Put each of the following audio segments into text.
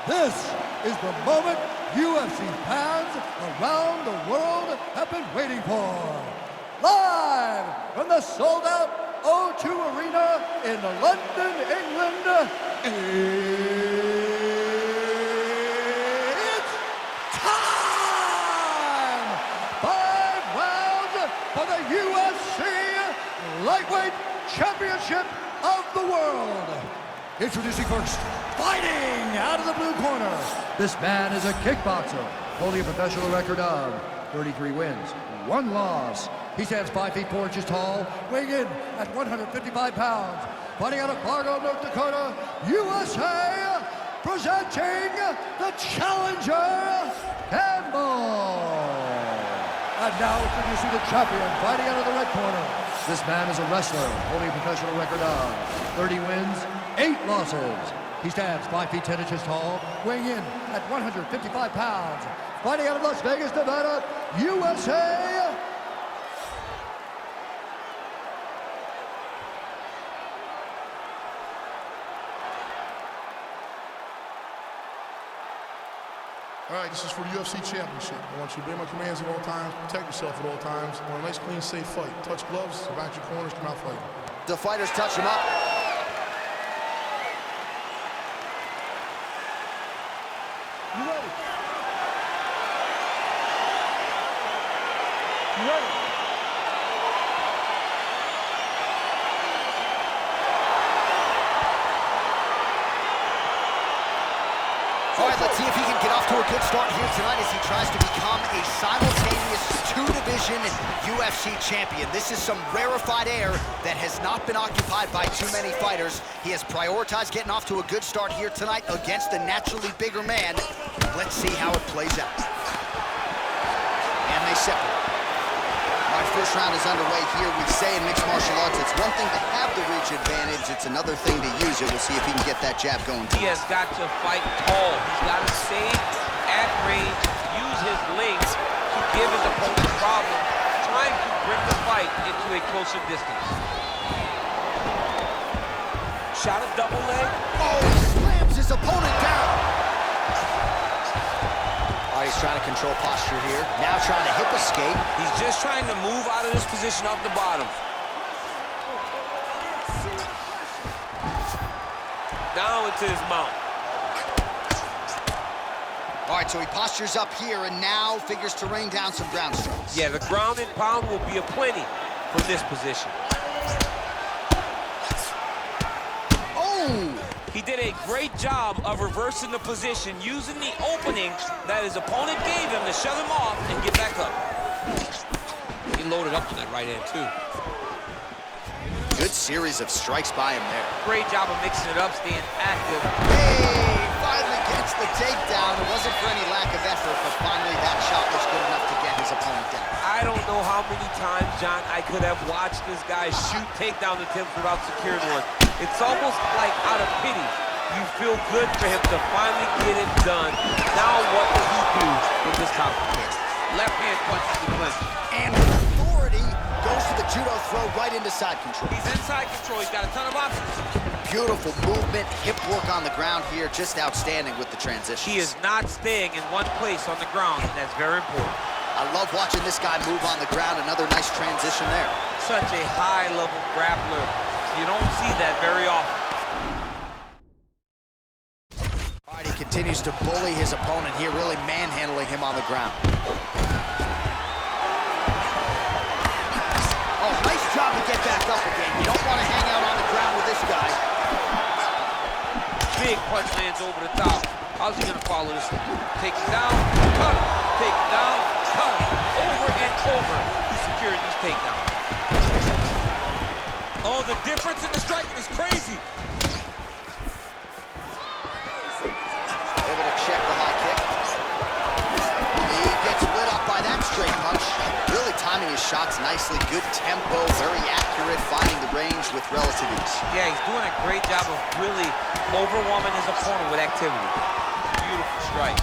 This is the moment UFC fans around the world have been waiting for. Live from the sold-out O2 Arena in London, England, it's time! 5 rounds for the UFC Lightweight Championship of the World. Introducing first, fighting out of the blue corner. This man is a kickboxer, holding a professional record of 33 wins, 1 loss. He stands 5 feet 4 inches tall, weighing in at 155 pounds. Fighting out of Fargo, North Dakota, USA, presenting the challenger, Campbell. And now introducing the champion, fighting out of the red corner. This man is a wrestler, holding a professional record of 30 wins, 8 losses. He stands 5 feet 10 inches tall, weighing in at 155 pounds. Fighting out of Las Vegas, Nevada, USA. All right, this is for the UFC Championship. I want you to obey my commands at all times, protect yourself at all times. I want a nice, clean, safe fight. Touch gloves, back your corners, come out fighting. The fighters touch him up. You ready? You ready? All right, let's see if he can get off to a good start here tonight as he tries to become a simultaneous 2-division UFC champion. This is some rarefied air that has not been occupied by too many fighters. He has prioritized getting off to a good start here tonight against the naturally bigger man. Let's see how it plays out. And they separate. All right, first round is underway here. We say in mixed martial arts, it's one thing to have the reach advantage, it's another thing to use it. We'll see if he can get that jab going. He has got to fight tall. He's got to stay at range, use his legs to give his opponent problem, trying to bring the fight into a closer distance. Shot a double leg. Oh, he slams his opponent down. All right, he's trying to control posture here. Now trying to hip escape. He's just trying to move out of this position off the bottom. Down into his mount. All right, so he postures up here and now figures to rain down some ground strikes. Yeah, the ground and pound will be aplenty from this position. Oh! He did a great job of reversing the position, using the opening that his opponent gave him to shove him off and get back up. He loaded up to that right hand, too. Good series of strikes by him there. Great job of mixing it up, staying active. Hey, finally gets the takedown. It wasn't for any lack of effort, but finally that shot was good enough to get his opponent down. I don't know how many times, John, I could have watched this guy shoot takedown attempts without securing one. It's almost like out of pity. You feel good for him to finally get it done. Now what does he do with this complicated? Left hand punches the clinch. And with authority, goes to the judo throw right into side control. He's inside control. He's got a ton of options. Beautiful movement, hip work on the ground here, just outstanding with the transition. He is not staying in one place on the ground, and that's very important. I love watching this guy move on the ground. Another nice transition there. Such a high-level grappler. You don't see that very often. All right, he continues to bully his opponent here, really manhandling him on the ground. Oh, nice job to get back up again. You don't want to hang out on the ground with this guy. Big punch lands over the top. How's he gonna follow this? Take it down, cut it. Take it down, cut it. Over and over, he's securing these takedowns. Oh, the difference in the striking is crazy. Able to check the high kick. He gets lit up by that straight punch. Really timing his shots nicely. Good tempo, very accurate, finding the range with relative ease. Yeah, he's doing a great job of really overwhelming his opponent with activity. Beautiful strike.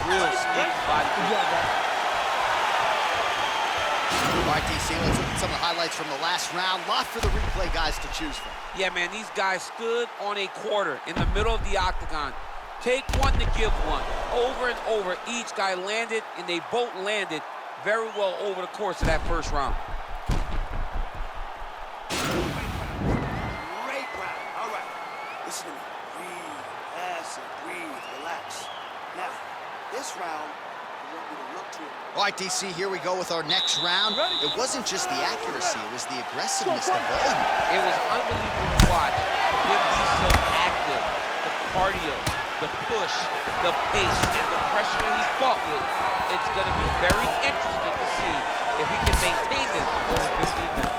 Real sneaky body. All right, DC, let's look at some of the highlights from the last round. Lot for the replay guys to choose from. Yeah, man, these guys stood on a quarter in the middle of the octagon. Take one to give one. Over and over, each guy landed, and they both landed very well over the course of that first round. Great round. All right. Listen to me. Breathe. Pass and breathe. Relax. Now, this round, I want you to look to it. All right, DC, here we go with our next round. It wasn't just the accuracy, it was the aggressiveness, the volume. It was unbelievable to watch him be so active. The cardio, the push, the pace, and the pressure that he fought with. It's going to be very interesting to see if he can maintain this over 15 minutes.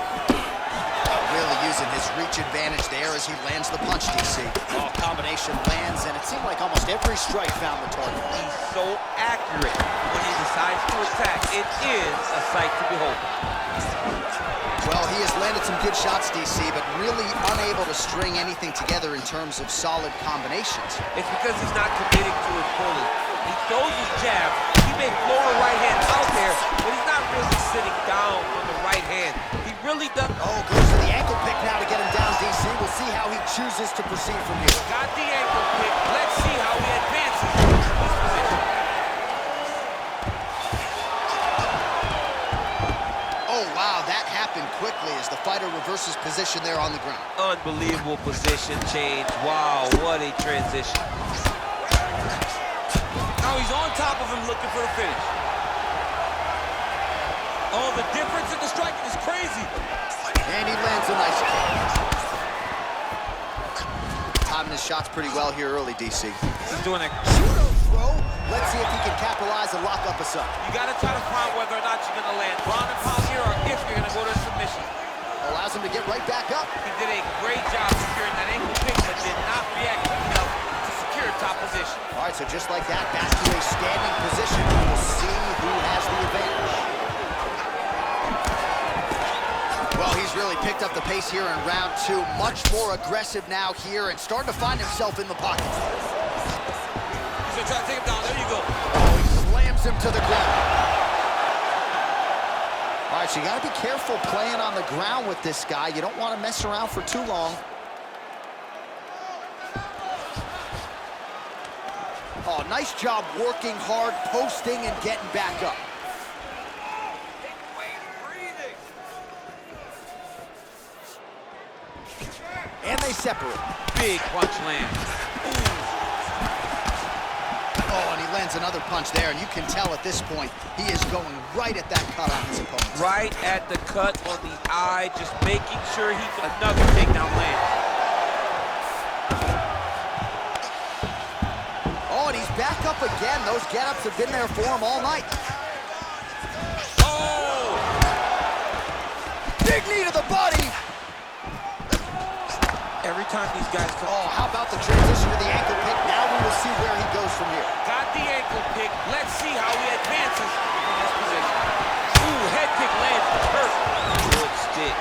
Really using his reach advantage there as he lands the punch, DC. Oh, combination lands, and it seemed like almost every strike found the target. He's so accurate when he decides to attack. It is a sight to behold. Well, he has landed some good shots, DC, but really unable to string anything together in terms of solid combinations. It's because he's not committing to it fully. He throws his jab. He may throw the right hand out there, but he's not really sitting down on the right hand. He really does. Oh, goes for the ankle pick now to get him down, DC. We'll see how he chooses to proceed from here. Got the ankle pick. Let's see how he advances from this position. Oh, wow, that happened quickly as the fighter reverses position there on the ground. Unbelievable position change. Wow, what a transition. Now he's on top of him looking for the finish. Oh, the difference in the striking is crazy. And he lands a nice kick. Timing his shots pretty well here early, DC. He's doing a Pseudo throw. Let's see if he can capitalize and lock up a sub. You got to try to find whether or not you're going to land ground and pound here or if you're going to go to submission. Allows him to get right back up. He did a great job securing that ankle pick, but did not react enough to secure top position. All right, so just like that, back to a standing position. We'll see who has the advantage. Well, he's really picked up the pace here in round two. Much more aggressive now here and starting to find himself in the pocket. He's gonna try to take him down. There you go. Oh, he slams him to the ground. All right, so you got to be careful playing on the ground with this guy. You don't want to mess around for too long. Oh, nice job working hard, posting, and getting back up. And they separate. Big punch land. Oh, and he lands another punch there, and you can tell at this point he is going right at that cut on his opponent. Right at the cut on the eye, just making sure he can another takedown land. Oh, and he's back up again. Those get-ups have been there for him all night. Oh! Big knee to the body. Every time these guys come. Oh, how about the transition to the ankle pick? Now we will see where he goes from here. Got the ankle pick. Let's see how he advances from this position. Ooh, head kick lands. Perfect. Good stick.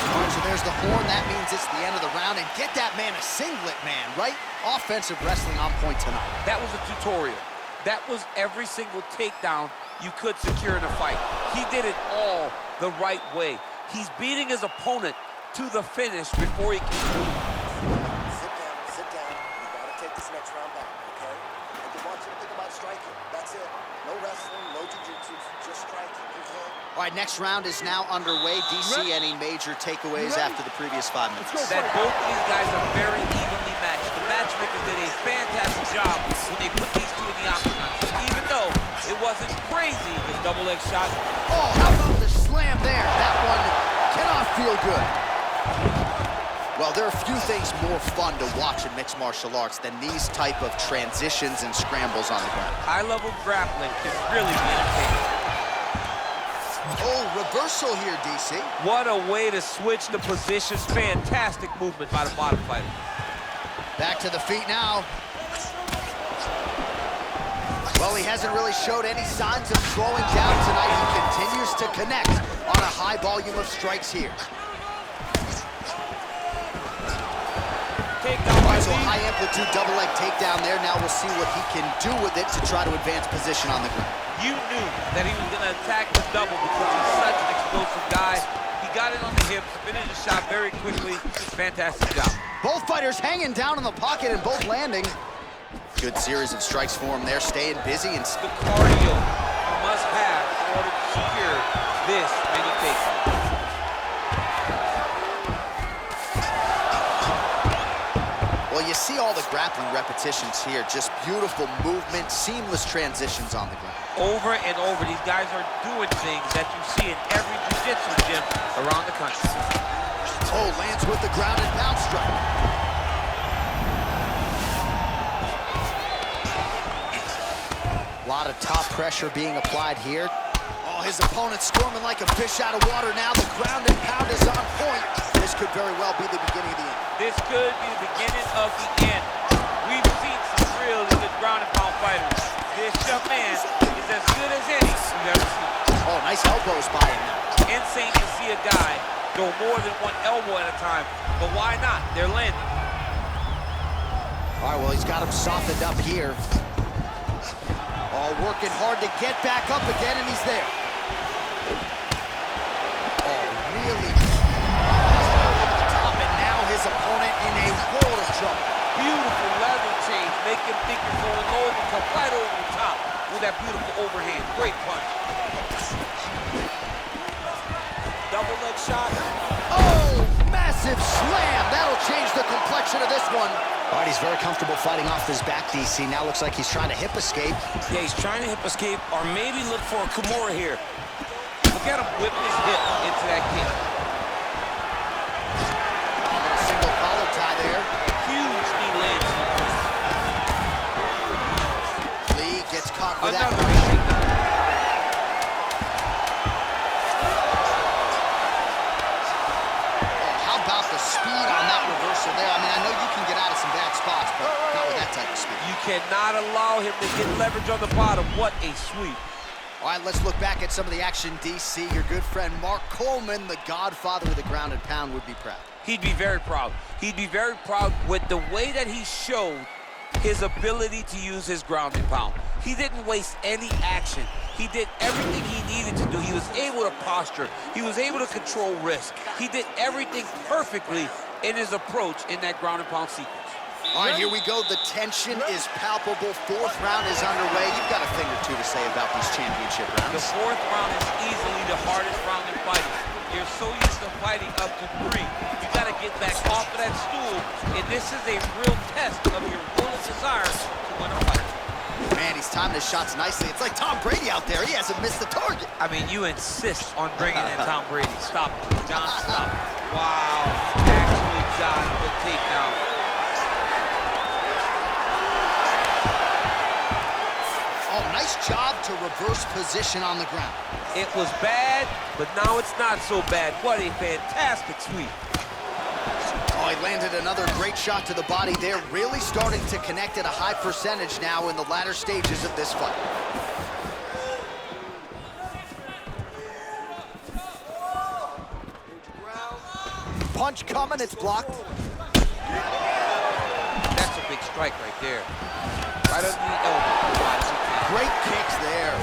All right, so there's the horn. That means it's the end of the round. And get that man a singlet, man, right? Offensive wrestling on point tonight. That was a tutorial. That was every single takedown you could secure in a fight. He did it all the right way. He's beating his opponent to the finish before he can. Sit down, sit down. You gotta take this next round back, okay? I just want you to think about striking. That's it. No wrestling, no jiu-jitsu, just striking, okay? All right, next round is now underway. DC, any major takeaways after the previous 5 minutes? That both of these guys are very evenly matched. The matchmakers did a fantastic job when they put these two in the octagon. Even though it wasn't crazy, the double leg shot. Oh, how about the slam there? That one cannot feel good. Well, there are few things more fun to watch in mixed martial arts than these type of transitions and scrambles on the ground. High-level grappling can really be entertaining. Oh, reversal here, DC. What a way to switch the positions. Fantastic movement by the bottom fighter. Back to the feet now. Well, he hasn't really showed any signs of slowing down tonight. He continues to connect on a high volume of strikes here. All right, so high amplitude double leg takedown there. Now we'll see what he can do with it to try to advance position on the ground. You knew that he was going to attack the double because he's such an explosive guy. He got it on the hips, finished the shot very quickly. Fantastic job. Both fighters hanging down in the pocket and both landing. Good series of strikes for him there, staying busy and the cardio you must have in order to secure this many takedowns. Well, you see all the grappling repetitions here. Just beautiful movement, seamless transitions on the ground. Over and over, these guys are doing things that you see in every jiu-jitsu gym around the country. Oh, lands with the ground and pound strike. A lot of top pressure being applied here. Oh, his opponent's squirming like a fish out of water now. The ground and pound is on point. This could very well be the beginning of the end. This could be the beginning of the end. We've seen some really good ground and pound fighters. This young man is as good as any we've ever seen. Oh, nice elbows by him now. Insane to see a guy go more than one elbow at a time, but why not? They're landing. All right, well, he's got him softened up here. Oh, working hard to get back up again, and he's there. Oh, really? Over the top, and now his opponent in a world of trouble. Beautiful leather change. Make him think you're going low and come right over the top with that beautiful overhand. Great punch. Double leg shot. Oh, massive slam. That'll change the complexion of this one. All right, he's very comfortable fighting off his back, DC. Now looks like he's trying to hip escape. Yeah, he's trying to hip escape or maybe look for a Kimura here. Look at him whip his hip into that kick. A single collar tie there. Huge knee lands. Lee gets caught with that. Another shake. How about the speed on that reversal there? I mean, I know you can get out of some bad spots, but not with that type of speed. You cannot allow him to get leverage on the bottom. What a sweep. All right, let's look back at some of the action, DC. Your good friend Mark Coleman, the godfather of the ground and pound, would be proud. He'd be very proud. He'd be very proud with the way that he showed his ability to use his ground and pound. He didn't waste any action. He did everything he needed to do. He was able to posture. He was able to control risk. He did everything perfectly in his approach in that ground and pound sequence. All right, here we go. The tension is palpable. Fourth round is underway. You've got a thing or two to say about these championship The rounds. fourth round is easily the hardest round in fighting. You're so used to fighting up to 3. You got to get back off of that stool, and this is a real test of your will and desire to win a fight. Man, he's timing his shots nicely. It's like Tom Brady out there. He hasn't missed the target. I mean, you insist on bringing in Tom Brady. Stop it. John, stop it. Wow. Actually got the takedown. Oh, nice job to reverse position on the ground. It was bad, but now it's not so bad. What a fantastic sweep. Oh, he landed another great shot to the body there. Really starting to connect at a high percentage now in the latter stages of this fight. Punch coming, it's blocked. That's a big strike right there. Right under the elbow. Great kicks there.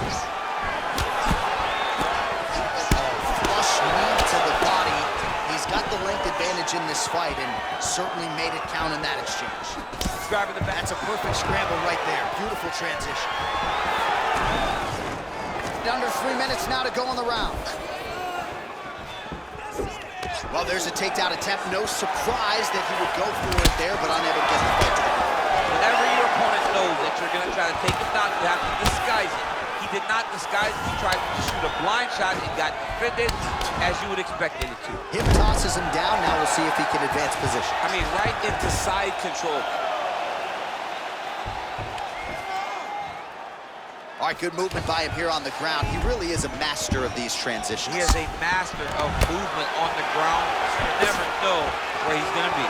Oh, flush knee to the body. He's got the length advantage in this fight and certainly made it count in that exchange. Grabbing the back. That's a perfect scramble right there. Beautiful transition. Under 3 minutes now to go in the round. Well, there's a takedown attempt. No surprise that he would go for it there, but unable to get the fight to the ground. Whenever your opponent knows that you're going to try to take him down, you have to disguise it. He did not disguise it. He tried to shoot a blind shot and got defended as you would expect it to. Hip tosses him down. Now we'll see if he can advance position. I mean, right into side control. All right, good movement by him here on the ground. He really is a master of these transitions. He is a master of movement on the ground. You never know where he's going to be.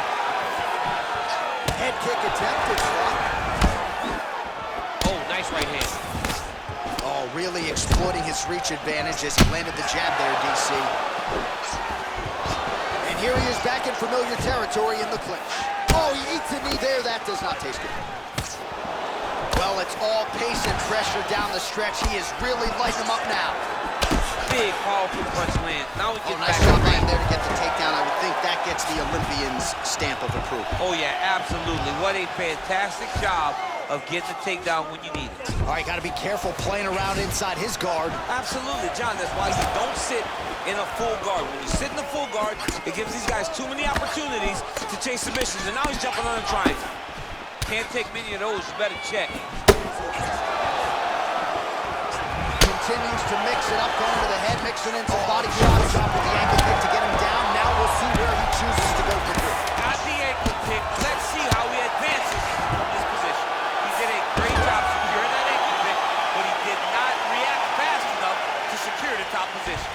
Head kick attempted. Oh, nice right hand. Oh, really exploiting his reach advantage as he landed the jab there, DC. And here he is back in familiar territory in the clinch. Oh, he eats a knee there. That does not taste good. Well, it's all pace and pressure down the stretch. He is really lighting him up now. big, powerful punch lands. Now he gets nice back shot in the by him ring. there to get the takedown. I would think that gets the Olympian's stamp of approval. Oh, yeah, absolutely. What a fantastic job of getting the takedown when you need it. All right, got to be careful playing around inside his guard. Absolutely, John. That's why you don't sit in a full guard. When you sit in the full guard, it gives these guys too many opportunities to chase submissions. And now he's jumping on a triangle. Can't take many of those. You better check. Continues to mix it up, going to the head, mixing in some body shots. With the ankle kick to get him down. Now we'll see where he chooses to go from here. Got the ankle kick. Let's see how he advances from this position. He did a great job securing that ankle kick, but he did not react fast enough to secure the top position.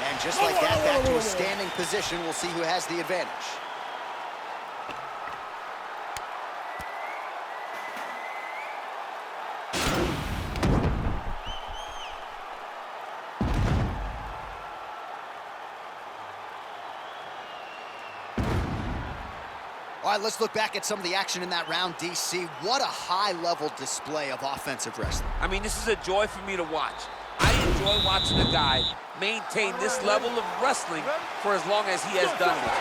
And just like that, back to a standing position. We'll see who has the advantage. All right, let's look back at some of the action in that round, DC. What a high-level display of offensive wrestling. I mean, this is a joy for me to watch. I enjoy watching a guy maintain this level of wrestling for as long as he has done this.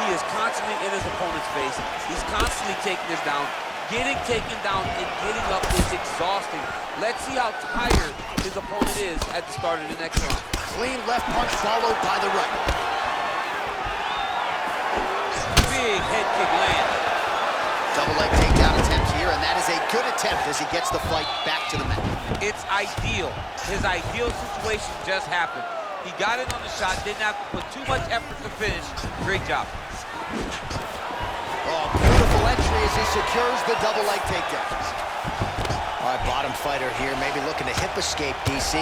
He is constantly in his opponent's face. He's constantly taking this down. Getting taken down and getting up is exhausting. Let's see how tired his opponent is at the start of the next round. Clean left punch followed by the right. Big head kick land. Double leg takedown attempt here, and that is a good attempt as he gets the fight back to the mat. It's ideal. His ideal situation just happened. He got it on the shot, didn't have to put too much effort to finish. Great job. Oh, beautiful entry as he secures the double leg takedown. All right, bottom fighter here, maybe looking to hip escape, DC.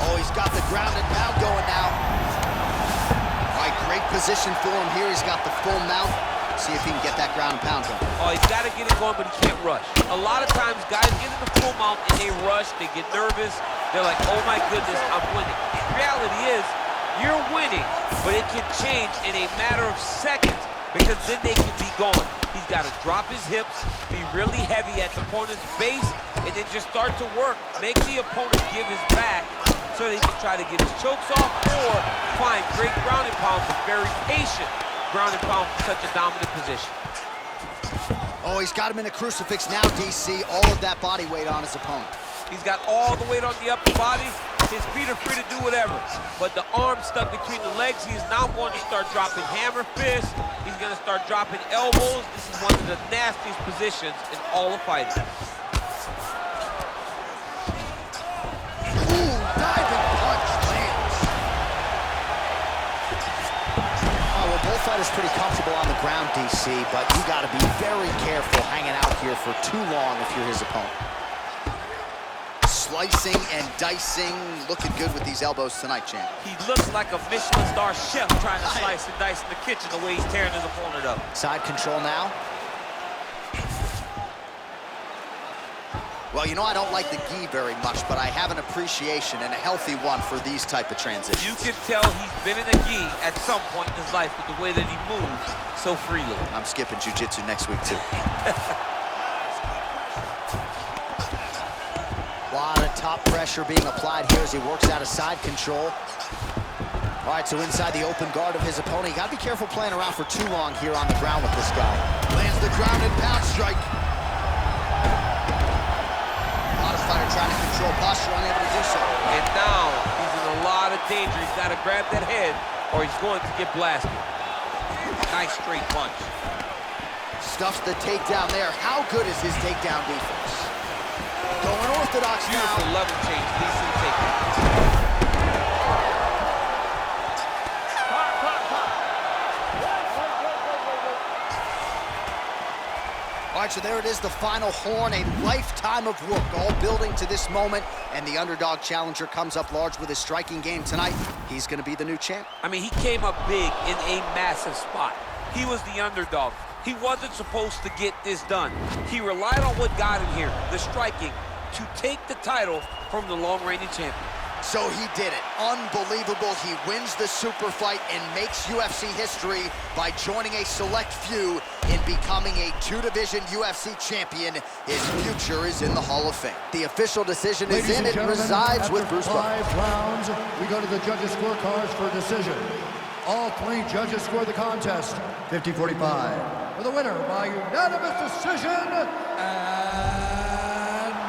Oh, he's got the ground and pound going now. All right, great position for him here. He's got the full mount. See if he can get that ground and pound going. Oh, he's got to get it going, but he can't rush. A lot of times, guys get in the full mount and they rush, they get nervous. They're like, oh my goodness, I'm winning. The reality is, you're winning, but it can change in a matter of seconds because then they can be gone. He's got to drop his hips, be really heavy at the opponent's base, and then just start to work. Make the opponent give his back so that he can try to get his chokes off or find great ground and pound, but very patient ground and pound from such a dominant position. Oh, he's got him in a crucifix now, DC. All of that body weight on his opponent. He's got all the weight on the upper body. His feet are free to do whatever. But the arm stuck between the legs. He's now going to start dropping hammer fists. He's going to start dropping elbows. This is one of the nastiest positions in all of fighting. Ooh, diving punch lands. Oh, well, both fighters pretty comfortable on the ground, DC, but you got to be very careful hanging out here for too long if you're his opponent. Slicing and dicing, looking good with these elbows tonight, champ. He looks like a Michelin star chef trying to slice and dice in the kitchen the way he's tearing his opponent up. Side control now. Well, you know I don't like the gi very much, but I have an appreciation and a healthy one for these type of transitions. You can tell he's been in a gi at some point in his life with the way that he moves so freely. I'm skipping jiu-jitsu next week, too. A lot of top pressure being applied here as he works out of side control. All right, so inside the open guard of his opponent. You gotta be careful playing around for too long here on the ground with this guy. Lands the ground and pound strike. Honest fighter trying to control posture, unable to do so. And now he's in a lot of danger. He's got to grab that head or he's going to get blasted. Nice straight punch. Stuffs the takedown there. How good is his takedown defense? Going orthodox now. Beautiful level change, decent takedown. All right, so there it is, the final horn, a lifetime of work, all building to this moment, and the underdog challenger comes up large with his striking game tonight. He's gonna be the new champ. I mean, he came up big in a massive spot. He was the underdog. He wasn't supposed to get this done. He relied on what got him here, the striking, to take the title from the long-reigning champion. So he did it. Unbelievable. He wins the super fight and makes UFC history by joining a select few in becoming a two-division UFC champion. His future is in the Hall of Fame. The official decision is in. It resides with Bruce Buffer. 5 rounds, we go to the judges' scorecards for decision. All 3 judges score the contest 50-45. For the winner by unanimous decision, and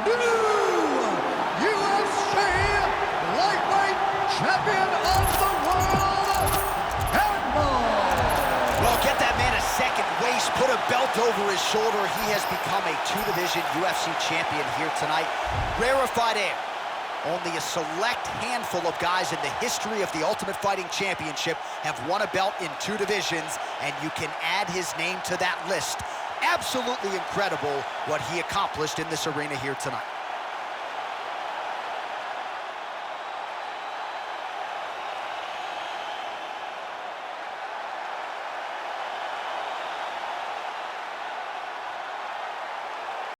new UFC lightweight champion of the world, Animal. Well, get that man a second waist, put a belt over his shoulder. He has become a two-division UFC champion here tonight. Rarefied air. Only a select handful of guys in the history of the Ultimate Fighting Championship have won a belt in 2 divisions, and you can add his name to that list. Absolutely incredible what he accomplished in this arena here tonight.